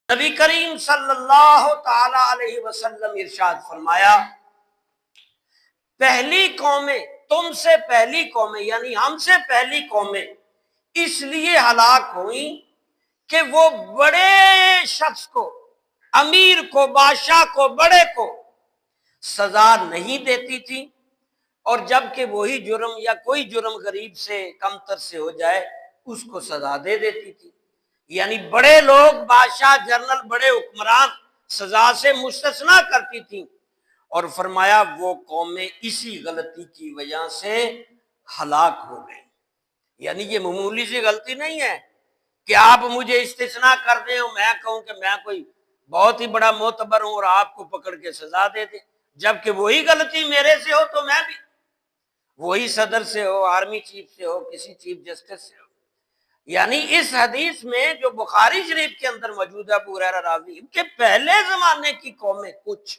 نبی کریم صلی اللہ تعالی علیہ وسلم ارشاد فرمایا، پہلی قومیں، تم سے پہلی قومیں یعنی ہم سے پہلی قومیں اس لیے ہلاک ہوئیں کہ وہ بڑے شخص کو، امیر کو، بادشاہ کو، بڑے کو سزا نہیں دیتی تھی، اور جب کہ وہی جرم یا کوئی جرم غریب سے کمتر سے ہو جائے اس کو سزا دے دیتی تھی۔ یعنی بڑے لوگ، بادشاہ، جنرل، بڑے حکمران سزا سے مستثنا کرتی تھیں، اور فرمایا وہ قومیں اسی غلطی کی وجہ سے ہلاک ہو گئی۔ یعنی یہ معمولی سی غلطی نہیں ہے کہ آپ مجھے استثناء کر دیں اور میں کہوں کہ میں کوئی بہت ہی بڑا معتبر ہوں اور آپ کو پکڑ کے سزا دے دیں، جبکہ وہی غلطی میرے سے ہو تو میں بھی، وہی صدر سے ہو، آرمی چیف سے ہو، کسی چیف جسٹس سے ہو۔ یعنی اس حدیث میں جو بخاری شریف کے اندر موجود ہے، ابو ہریرہ راوی، کہ پہلے زمانے کی قومیں کچھ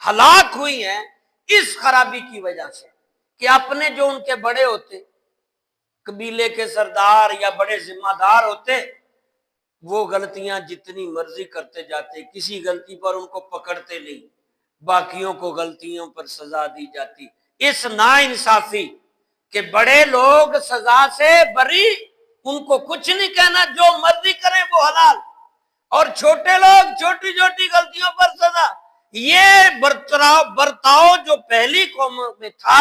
ہلاک ہوئی ہیں اس خرابی کی وجہ سے کہ اپنے جو ان کے بڑے ہوتے، قبیلے کے سردار یا بڑے ذمہ دار ہوتے، وہ غلطیاں جتنی مرضی کرتے جاتے، کسی غلطی پر ان کو پکڑتے نہیں، باقیوں کو غلطیوں پر سزا دی جاتی۔ اس ناانصافی کہ بڑے لوگ سزا سے بری، ان کو کچھ نہیں کہنا، جو مرضی کریں وہ حلال، اور چھوٹے لوگ چھوٹی چھوٹی غلطیوں پر سزا، یہ برتاؤ جو پہلی قوموں میں تھا،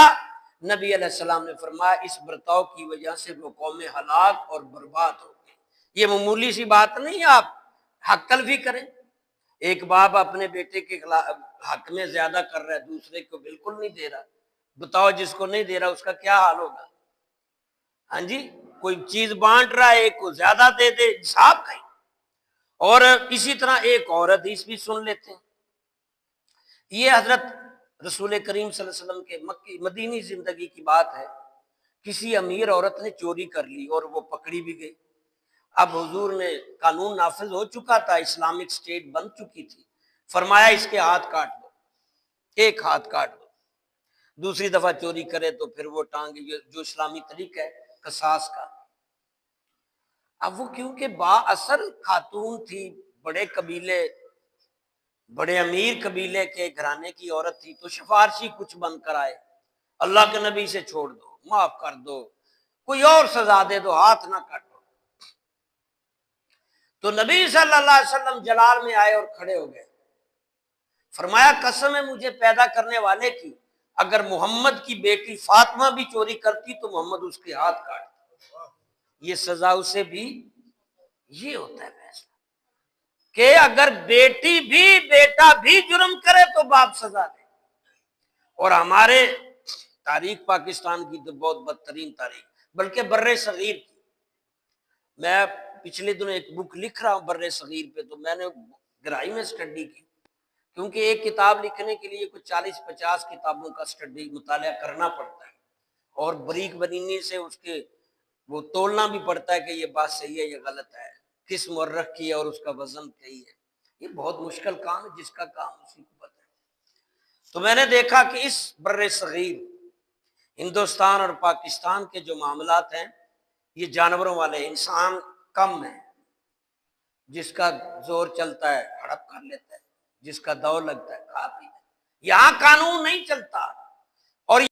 نبی علیہ السلام نے فرمایا اس برتاؤ کی وجہ سے وہ قومیں ہلاک اور برباد ہو گئی۔ یہ معمولی سی بات نہیں ہے، آپ حق تلفی کریں، ایک باپ اپنے بیٹے کے حق میں زیادہ کر رہا ہے، دوسرے کو بالکل نہیں دے رہا، بتاؤ جس کو نہیں دے رہا اس کا کیا حال ہوگا؟ ہاں جی، کوئی چیز بانٹ رہا ہے، ایک کو زیادہ دے دے، حساب کہیں۔ اور اسی طرح ایک اور حدیث بھی سن لیتے ہیں، یہ حضرت رسول کریم صلی اللہ علیہ وسلم کے مدینی زندگی کی بات ہے۔ کسی امیر عورت نے چوری کر لی اور وہ پکڑی بھی گئی۔ اب حضور نے قانون نافذ ہو چکا تھا، اسلامک اسٹیٹ بن چکی تھی، فرمایا اس کے ہاتھ کاٹ دو، ایک ہاتھ کاٹ دو، دوسری دفعہ چوری کرے تو پھر وہ ٹانگ، جو اسلامی طریقہ ہے قصاص کا۔ اب وہ کیونکہ با اثر خاتون تھی، بڑے قبیلے، بڑے امیر قبیلے کے گھرانے کی عورت تھی، تو سفارشی کچھ بن کر آئے، اللہ کے نبی سے چھوڑ دو، معاف کر دو، کوئی اور سزا دے دو، ہاتھ نہ کاٹو۔ تو نبی صلی اللہ علیہ وسلم جلال میں آئے اور کھڑے ہو گئے، فرمایا قسم ہے مجھے پیدا کرنے والے کی، اگر محمد کی بیٹی فاطمہ بھی چوری کرتی تو محمد اس کے ہاتھ کاٹ، یہ سزا اسے بھی، یہ ہوتا ہے فیصلہ کہ اگر بیٹی بھی بیٹا بھی جرم کرے تو باپ سزا دے۔ اور ہمارے تاریخ پاکستان کی تو بہت بدترین تاریخ، بلکہ بر صغیر کی، میں پچھلے دنوں ایک بک لکھ رہا ہوں بر صغیر پہ، تو میں نے گہرائی میں اسٹڈی کی، کیونکہ ایک کتاب لکھنے کے لیے کچھ 40-50 کتابوں کا اسٹڈی مطالعہ کرنا پڑتا ہے، اور بریک بنینی سے اس کے وہ تولنا بھی پڑتا ہے کہ یہ بات صحیح ہے یہ غلط ہے، کس مورخ کی ہے اور اس کا وزن کئی ہے، یہ بہت مشکل کام ہے، جس کا کام اسی کو پتہ ہے۔ تو میں نے دیکھا کہ اس بر صغیر ہندوستان اور پاکستان کے جو معاملات ہیں یہ جانوروں والے، انسان کم ہے، جس کا زور چلتا ہے ہڑپ کر لیتا ہے، جس کا دور لگتا ہے کھا پی ہے، یہاں قانون نہیں چلتا۔